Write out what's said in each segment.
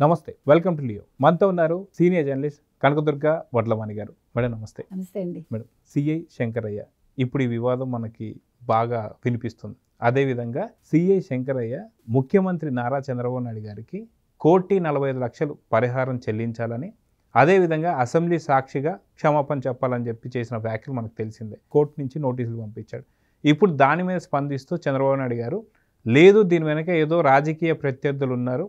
నమస్తే, welcome to Leo. మనతో ఉన్నారు సీనియర్ జర్నలిస్ట్ కనకదుర్గ వడ్లవాణి గారు. మేడం నమస్తే. నమస్తే అండి. మేడం, సిఐ శంకరయ్య, ఇప్పుడు ఈ వివాదం మనకి బాగా వినిపిస్తుంది. అదేవిధంగా సిఐ శంకరయ్య ముఖ్యమంత్రి నారా చంద్రబాబు నాయుడు గారికి 1,45,00,000 పరిహారం చెల్లించాలని, అదేవిధంగా అసెంబ్లీ సాక్షిగా క్షమాపణ చెప్పాలని చేసిన వ్యాఖ్యలు మనకు తెలిసిందే. కోర్టు నుంచి నోటీసులు పంపించాడు. ఇప్పుడు దాని మీద స్పందిస్తూ చంద్రబాబు నాయుడు గారు, లేదు దీని వెనక ఏదో రాజకీయ ప్రత్యర్థులు ఉన్నారు,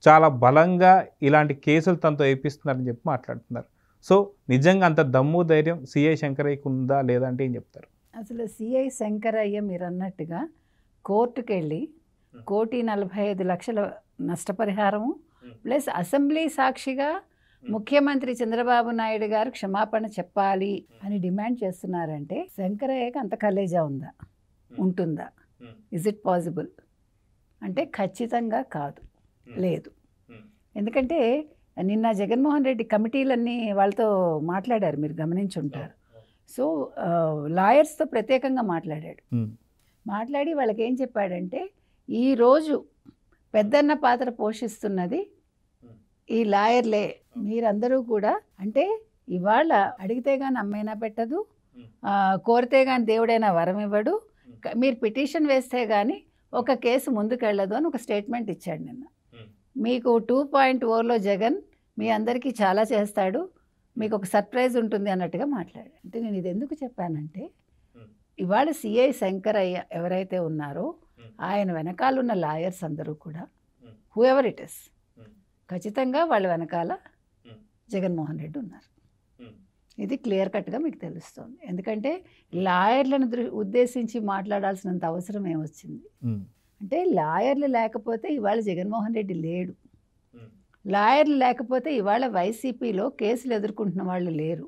చాలా బలంగా ఇలాంటి కేసులు తనతో వేయిస్తున్నారని చెప్పి మాట్లాడుతున్నారు. సో నిజంగా అంత దమ్ము ధైర్యం సిఐ శంకరయ్యకు ఉందా లేదా అంటే ఏం చెప్తారు? అసలు సిఐ శంకరయ్య మీరు అన్నట్టుగా కోర్టుకు వెళ్ళి 1,45,00,000 నష్టపరిహారము ప్లస్ అసెంబ్లీ సాక్షిగా ముఖ్యమంత్రి చంద్రబాబు నాయుడు గారు క్షమాపణ చెప్పాలి అని డిమాండ్ చేస్తున్నారంటే శంకరయ్యకి అంత కలేజా ఉంటుందా? ఇజ్ ఇట్ పాసిబుల్ అంటే ఖచ్చితంగా కాదు, లేదు. ఎందుకంటే నిన్న జగన్మోహన్ రెడ్డి కమిటీలన్నీ వాళ్ళతో మాట్లాడారు, మీరు గమనించుంటారు. సో లాయర్స్తో ప్రత్యేకంగా మాట్లాడి వాళ్ళకి ఏం చెప్పాడంటే, ఈరోజు పెద్దన్న పాత్ర పోషిస్తున్నది ఈ లాయర్లే, మీరందరూ కూడా. అంటే ఇవాళ అడిగితే కానీ అమ్మైనా పెట్టదు, కోరితే కానీ దేవుడైనా వరం ఇవ్వడు, మీరు పిటిషన్ వేస్తే కానీ ఒక కేసు ముందుకెళ్ళదు అని ఒక స్టేట్మెంట్ ఇచ్చాడు నిన్న. మీకు 2.0లో జగన్ మీ అందరికీ చాలా చేస్తాడు, మీకు ఒక సర్ప్రైజ్ ఉంటుంది అన్నట్టుగా మాట్లాడాడు. అంటే నేను ఇది ఎందుకు చెప్పానంటే, ఇవాళ సిఐ శంకరయ్య ఎవరైతే ఉన్నారో ఆయన వెనకాలన్న లాయర్స్ అందరూ కూడా హూ ఎవర్ ఇట్ ఇస్, ఖచ్చితంగా వాళ్ళ వెనకాల జగన్మోహన్ రెడ్డి ఉన్నారు. ఇది క్లియర్ కట్గా మీకు తెలుస్తుంది. ఎందుకంటే లాయర్లను ఉద్దేశించి మాట్లాడాల్సినంత అవసరం ఏమొచ్చింది అంటే, లాయర్లు లేకపోతే ఇవాళ జగన్మోహన్ రెడ్డి లేడు, లాయర్లు లేకపోతే ఇవాళ వైసీపీలో కేసులు ఎదుర్కొంటున్న వాళ్ళు లేరు,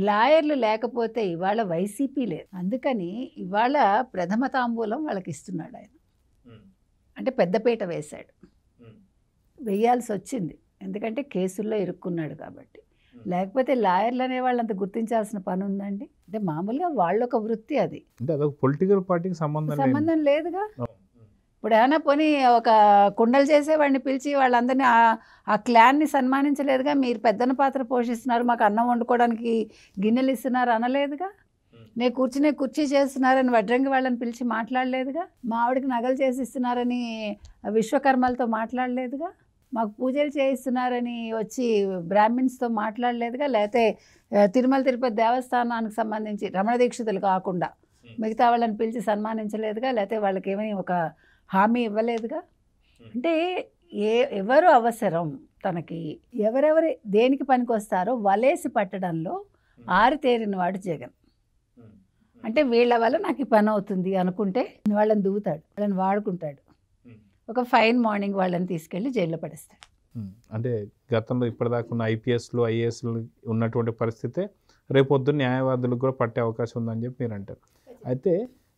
లాయర్లు లేకపోతే ఇవాళ వైసీపీ లేదు. అందుకని ఇవాళ ప్రథమ తాంబూలం వాళ్ళకి ఇస్తున్నాడు ఆయన. అంటే పెద్దపీట వేశాడు, వేయాల్సి వచ్చింది, ఎందుకంటే కేసుల్లో ఇరుక్కున్నాడు కాబట్టి. లేకపోతే లాయర్లు అనే వాళ్ళు అంత గుర్తించాల్సిన పని ఉందండి? అంటే మామూలుగా వాళ్ళొక వృత్తి, అది పొలిటికల్ పార్టీకి సంబంధం లేదుగా. ఇప్పుడు ఏమైనా పోనీ ఒక కుండలు చేసేవాడిని పిలిచి వాళ్ళందరినీ ఆ క్లాన్ని సన్మానించలేదుగా, మీరు పెద్దన పాత్ర పోషిస్తున్నారు, మాకు అన్నం వండుకోవడానికి గిన్నెలు ఇస్తున్నారు అనలేదుగా, నేను కుర్చీ చేస్తున్నారని వడ్రంగి వాళ్ళని పిలిచి మాట్లాడలేదుగా, మా ఆవిడకి నగలు చేసి ఇస్తున్నారని విశ్వకర్మలతో మాట్లాడలేదుగా, మాకు పూజలు చేయిస్తున్నారని వచ్చి బ్రాహ్మిన్స్తో మాట్లాడలేదుగా, లేకపోతే తిరుమల తిరుపతి దేవస్థానానికి సంబంధించి రమణ దీక్షితులు కాకుండా మిగతా వాళ్ళని పిలిచి సన్మానించలేదుగా, లేకపోతే వాళ్ళకి ఏమీ ఒక హామీ ఇవ్వలేదుగా. అంటే ఎవరు అవసరం తనకి, ఎవరెవరు దేనికి పనికి వస్తారో వలేసి పట్టడంలో ఆరితేరిన వాడు జగన్. అంటే వీళ్ళ వల్ల నాకు ఈ పని అవుతుంది అనుకుంటే వాళ్ళని దువ్వుతాడు, వాళ్ళని వాడుకుంటాడు, ఒక ఫైన్ మార్నింగ్ వాళ్ళని తీసుకెళ్ళి జైల్లో పడేస్తాడు. అంటే గతంలో ఇప్పటిదాకా ఉన్న ఐపీఎస్లు ఐఏఎస్లు ఉన్నటువంటి పరిస్థితే రేపొద్దున న్యాయవాదులకు కూడా పట్టే అవకాశం ఉందని చెప్పి మీరు అంటారు. అయితే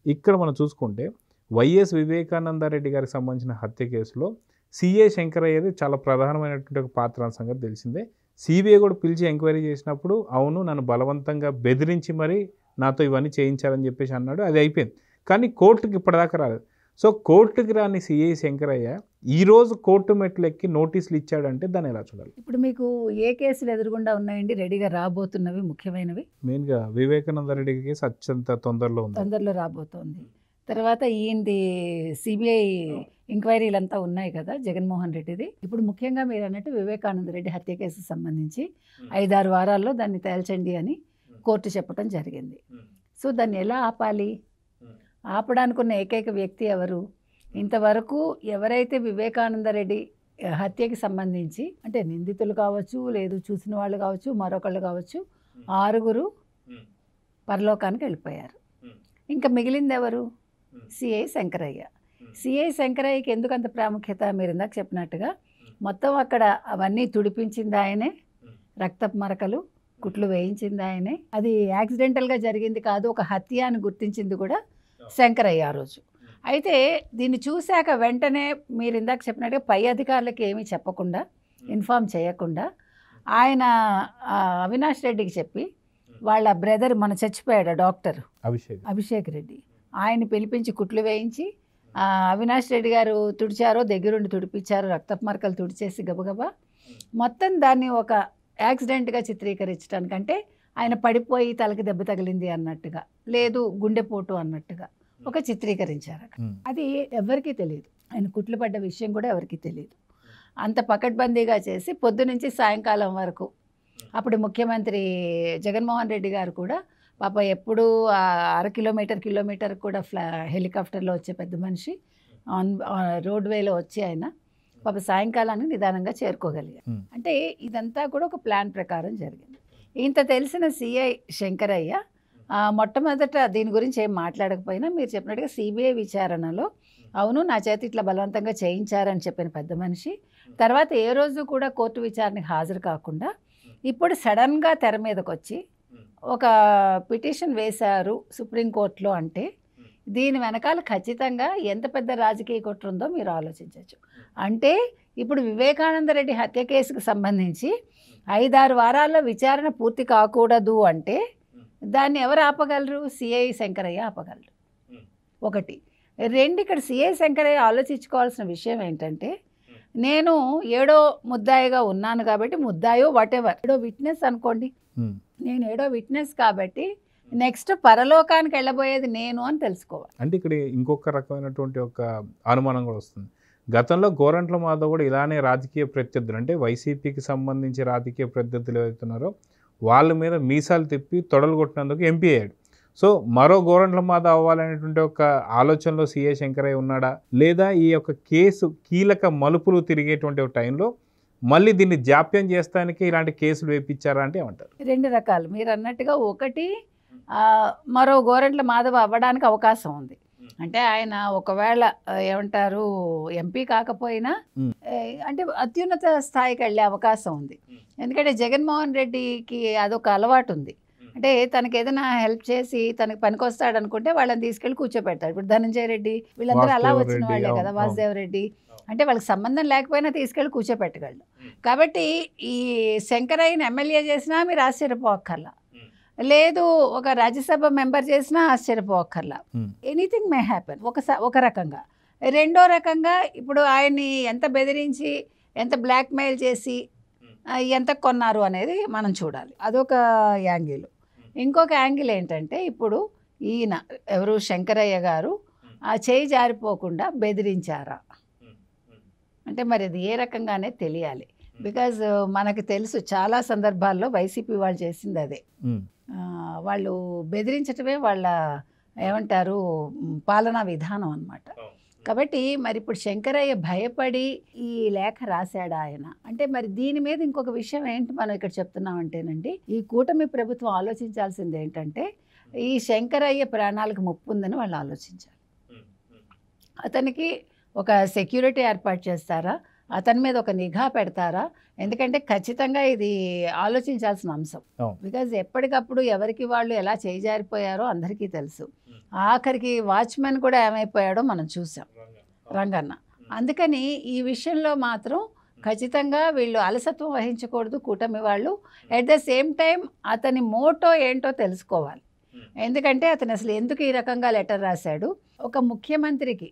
ఇక్కడ మనం చూసుకుంటే వైఎస్ వివేకానందరెడ్డి గారికి సంబంధించిన హత్య కేసులో సిఐ శంకరయ్యది చాలా ప్రధానమైనటువంటి ఒక పాత్ర సంగతి తెలిసిందే. సిబిఐ కూడా పిలిచి ఎంక్వైరీ చేసినప్పుడు, అవును నన్ను బలవంతంగా బెదిరించి మరి నాతో ఇవన్నీ చేయించాలని చెప్పేసి అన్నాడు, అది అయిపోయింది. కానీ కోర్టుకి ఇప్పటిదాకా రాలేదు. సో కోర్టుకి రాని సిఐ శంకరయ్య ఈరోజు కోర్టు మెట్లు ఎక్కి నోటీసులు ఇచ్చాడంటే దాన్ని ఎలా చూడాలి? ఇప్పుడు మీకు ఏ కేసులు ఎదురుగుండా ఉన్నాయండి రెడీగా రాబోతున్నవి? ముఖ్యమైనవి మెయిన్గా వివేకానందరెడ్డి కేసు అత్యంత తొందరలో రాబోతోంది. తర్వాత ఈయనది సిబిఐ ఎంక్వైరీలంతా ఉన్నాయి కదా జగన్మోహన్ రెడ్డిది. ఇప్పుడు ముఖ్యంగా మీరు అన్నట్టు వివేకానంద రెడ్డి హత్య కేసుకు సంబంధించి 5-6 వారాల్లో దాన్ని తేల్చండి అని కోర్టు చెప్పడం జరిగింది. సో దాన్ని ఎలా ఆపాలి? ఆపడానికి ఉన్న ఏకైక వ్యక్తి ఎవరు? ఇంతవరకు ఎవరైతే వివేకానంద రెడ్డి హత్యకి సంబంధించి అంటే నిందితులు కావచ్చు, లేదు చూసిన వాళ్ళు కావచ్చు, మరొకళ్ళు కావచ్చు, 6 పరలోకానికి వెళ్ళిపోయారు. ఇంకా మిగిలింది ఎవరు? సిఐ శంకరయ్య. సిఐ శంకరయ్యకి ఎందుకు అంత ప్రాముఖ్యత? మీరు ఇందాక చెప్పినట్టుగా మొత్తం అక్కడ అవన్నీ తుడిపించింది ఆయనే, రక్తపు మరకలు కుట్లు వేయించింది ఆయనే, అది యాక్సిడెంటల్గా జరిగింది కాదు, ఒక హత్య అని గుర్తించింది కూడా శంకరయ్య ఆ రోజు. అయితే దీన్ని చూశాక వెంటనే మీరు ఇందాక చెప్పినట్టుగా పై అధికారులకి ఏమీ చెప్పకుండా, ఇన్ఫామ్ చేయకుండా ఆయన అవినాష్ రెడ్డికి చెప్పి వాళ్ళ బ్రదర్ మన చచ్చిపోయాడు డాక్టర్ అభిషేక్ రెడ్డి, ఆయన పిలిపించి కుట్లు వేయించి అవినాష్ రెడ్డి గారు తుడిచారో దగ్గరుండి తుడిపించారో, రక్తపు మరకలు తుడిచేసి గబగబా మొత్తం దాన్ని ఒక యాక్సిడెంట్గా చిత్రీకరించడానికంటే ఆయన పడిపోయి తలకి దెబ్బ తగిలింది అన్నట్టుగా, లేదు గుండెపోటు అన్నట్టుగా ఒక చిత్రీకరించారు అక్కడ. అది ఎవరికీ తెలియదు, ఆయన కుట్లు పడ్డ విషయం కూడా ఎవరికీ తెలియదు. అంత పకడ్బందీగా చేసి పొద్దు నుంచి సాయంకాలం వరకు అప్పుడు ముఖ్యమంత్రి జగన్మోహన్ రెడ్డి గారు కూడా పాప ఎప్పుడు కిలోమీటర్ కూడా హెలికాప్టర్లో వచ్చే పెద్ద మనిషి రోడ్వేలో వచ్చి ఆయన పాప సాయంకాలాన్ని నిదానంగా చేరుకోగలిగారు. అంటే ఇదంతా కూడా ఒక ప్లాన్ ప్రకారం జరిగింది. ఇంత తెలిసిన సిఐ శంకరయ్య మొట్టమొదట దీని గురించి ఏం మాట్లాడకపోయినా మీరు చెప్పినట్టుగా సిబిఐ విచారణలో అవును నా చేతి ఇట్లా బలవంతంగా చేయించారని చెప్పిన పెద్ద మనిషి తర్వాత ఏ రోజు కూడా కోర్టు విచారణకు హాజరు కాకుండా ఇప్పుడు సడన్గా తెర మీదకి వచ్చి ఒక పిటిషన్ వేశారు సుప్రీంకోర్టులో. అంటే దీని వెనకాల ఖచ్చితంగా ఎంత పెద్ద రాజకీయ కుట్ర ఉందో మీరు ఆలోచించవచ్చు. అంటే ఇప్పుడు వివేకానంద రెడ్డి హత్య కేసుకు సంబంధించి 5-6 వారాల్లో విచారణ పూర్తి కాకూడదు అంటే దాన్ని ఎవరు ఆపగలరు? సిఐ శంకరయ్య ఆపగలరు. ఒకటి. 2, ఇక్కడ సిఐ శంకరయ్య ఆలోచించుకోవాల్సిన విషయం ఏంటంటే నేను 7వ ముద్దాయిగా ఉన్నాను కాబట్టి ముద్దాయో వాటెవర్ 7వ విట్నెస్ అనుకోండి, నేను 7వ విట్నెస్ కాబట్టి నెక్స్ట్ పరలోకానికి వెళ్ళబోయేది నేను అని తెలుసుకోవాలి. అంటే ఇక్కడ ఇంకొక రకమైనటువంటి ఒక అనుమానం కూడా వస్తుంది. గతంలో గోరంట్ల మాధవ్ కూడా ఇలానే రాజకీయ ప్రత్యర్థులు అంటే వైసీపీకి సంబంధించి రాజకీయ ప్రత్యర్థులు ఏవైతున్నారో వాళ్ళ మీద మీసాలు తిప్పి తొడలు కొట్టినందుకు ఎంపీ అయ్యాడు. సో మరో గోరంట్ల మాధవ్ అవ్వాలనేటువంటి ఒక ఆలోచనలో సిఐ శంకరయ్య ఉన్నాడా, లేదా ఈ యొక్క కేసు కీలక మలుపులు తిరిగేటువంటి ఒక టైంలో మళ్ళీ దీన్ని జాప్యం చేస్తానికి ఇలాంటి కేసులు వేయించారా అంటే ఏమంటారు? 2 రకాలు మీరు అన్నట్టుగా. ఒకటి, మరో గోరంట్ల మాధవ్ అవ్వడానికి అవకాశం ఉంది. అంటే ఆయన ఒకవేళ ఏమంటారు ఎంపీ కాకపోయినా అంటే అత్యున్నత స్థాయికి వెళ్ళే అవకాశం ఉంది. ఎందుకంటే జగన్మోహన్ రెడ్డికి అదొక అలవాటు ఉంది. అంటే తనకి ఏదైనా హెల్ప్ చేసి తనకి పనికొస్తాడు అనుకుంటే వాళ్ళని తీసుకెళ్ళి కూర్చోపెడతాడు. ఇప్పుడు ధనంజయ రెడ్డి వీళ్ళందరూ అలా వచ్చిన వాళ్ళే కదా, వాసుదేవ్ రెడ్డి అంటే వాళ్ళకి సంబంధం లేకపోయినా తీసుకెళ్ళి కూర్చోపెట్టగలడు. కాబట్టి ఈ శంకరయ్యని ఎమ్మెల్యే చేసినా మీరు ఆశ్చర్యపోక్కర్లా, లేదు ఒక రాజ్యసభ మెంబర్ చేసినా ఆశ్చర్యపోక్కర్లా. ఎనీథింగ్ మే హ్యాపెన్ ఒక రకంగా. రెండో రకంగా ఇప్పుడు ఆయన్ని ఎంత బెదిరించి ఎంత బ్లాక్మెయిల్ చేసి ఎంత కొన్నారు అనేది మనం చూడాలి. అదొక యాంగిల్. ఇంకొక యాంగిల్ ఏంటంటే ఇప్పుడు ఈయన ఎవరు శంకరయ్య గారు ఆ చేయి జారిపోకుండా బెదిరించారా అంటే మరి అది ఏ రకంగానే తెలియాలి. బికాజ్ మనకు తెలుసు చాలా సందర్భాల్లో వైసీపీ వాళ్ళు చేసింది అదే. వాళ్ళు బెదిరించటమే వాళ్ళ ఏమంటారు పాలనా విధానం అన్నమాట. కాబట్టి మరి ఇప్పుడు శంకరయ్య భయపడి ఈ లేఖ రాశాడా ఆయన అంటే మరి దీని మీద ఇంకొక విషయం ఏంటి మనం ఇక్కడ చెప్తున్నామంటేనండి, ఈ కూటమి ప్రభుత్వం ఆలోచించాల్సింది ఏంటంటే ఈ శంకరయ్య ప్రాణాలకు ముప్పు ఉందని వాళ్ళు ఆలోచించాలి. అతనికి ఒక సెక్యూరిటీ ఏర్పాటు చేస్తారా, అతని మీద ఒక నిఘా పెడతారా? ఎందుకంటే ఖచ్చితంగా ఇది ఆలోచించాల్సిన అంశం. బికాజ్ ఎప్పటికప్పుడు ఎవరికి వాళ్ళు ఎలా చేజారిపోయారో అందరికీ తెలుసు. ఆఖరికి వాచ్మెన్ కూడా ఏమైపోయాడో మనం చూసాం, రంగన్న. అందుకని ఈ విషయంలో మాత్రం ఖచ్చితంగా వీళ్ళు అలసత్వం వహించకూడదు కూటమి వాళ్ళు. ఎట్ ద సేమ్ టైం అతని మోటో ఏంటో తెలుసుకోవాలి. ఎందుకంటే అతను అసలు ఎందుకు ఈ రకంగా లెటర్ రాశాడు? ఒక ముఖ్యమంత్రికి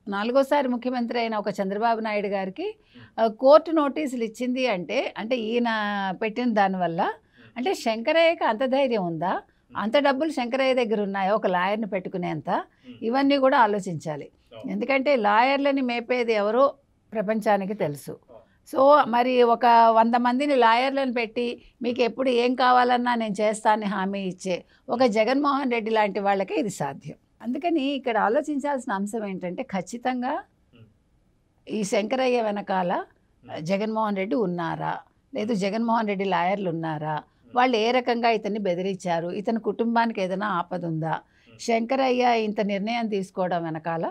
4వ ముఖ్యమంత్రి అయిన ఒక చంద్రబాబు నాయుడు గారికి కోర్టు నోటీసులు ఇచ్చింది అంటే ఈయన పెట్టిన దానివల్ల అంటే శంకరయ్యకి అంత ధైర్యం ఉందా, అంత డబ్బులు శంకరయ్య దగ్గర ఉన్నాయో ఒక లాయర్ని పెట్టుకునేంత? ఇవన్నీ కూడా ఆలోచించాలి. ఎందుకంటే లాయర్లని మేపేది ఎవరో ప్రపంచానికి తెలుసు. సో మరి ఒక 100 మందిని లాయర్లను పెట్టి మీకు ఎప్పుడు ఏం కావాలన్నా నేను చేస్తానని హామీ ఇచ్చే ఒక జగన్మోహన్ రెడ్డి లాంటి వాళ్ళకే ఇది సాధ్యం. అందుకని ఇక్కడ ఆలోచించాల్సిన అంశం ఏంటంటే ఖచ్చితంగా ఈ శంకరయ్య వెనకాల జగన్మోహన్ రెడ్డి ఉన్నారా, లేదు జగన్మోహన్ రెడ్డి లాయర్లు ఉన్నారా, వాళ్ళు ఏ రకంగా ఇతన్ని బెదిరించారు, ఇతని కుటుంబానికి ఏదైనా ఆపద ఉందా, శంకరయ్య ఇంత నిర్ణయం తీసుకోవడం వెనకాల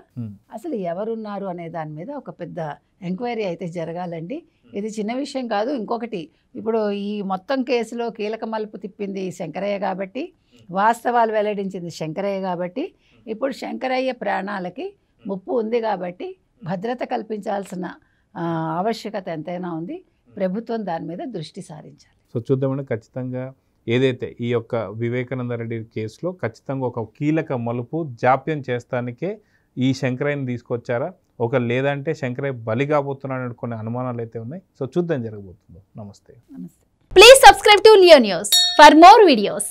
అసలు ఎవరున్నారు అనే దాని మీద ఒక పెద్ద ఎంక్వైరీ అయితే జరగాలండి. ఇది చిన్న విషయం కాదు. ఇంకొకటి, ఇప్పుడు ఈ మొత్తం కేసులో కీలక మలుపు తిప్పింది శంకరయ్య కాబట్టి, వాస్తవాలు వెల్లడించింది శంకరయ్య కాబట్టి, ఇప్పుడు శంకరయ్య ప్రాణాలకి ముప్పు ఉంది కాబట్టి భద్రత కల్పించాల్సిన ఆవశ్యకత ఎంతైనా ఉంది. ప్రభుత్వం దాని మీద దృష్టి సారించాలి. సో చూద్దామండి, ఖచ్చితంగా ఏదైతే ఈ యొక్క వివేకానంద రెడ్డి కేసులో ఖచ్చితంగా ఒక కీలక మలుపు జాప్యం చేస్తానికే ఈ శంకరయ్యని తీసుకొచ్చారా, ఒక లేదంటే శంకరయ్య బలి కాబోతున్నాడు కొన్ని అనుమానాలు అయితే ఉన్నాయి. సో చూద్దాం జరగబోతుందో. నమస్తే. నమస్తే. Please subscribe to Leo News for more videos.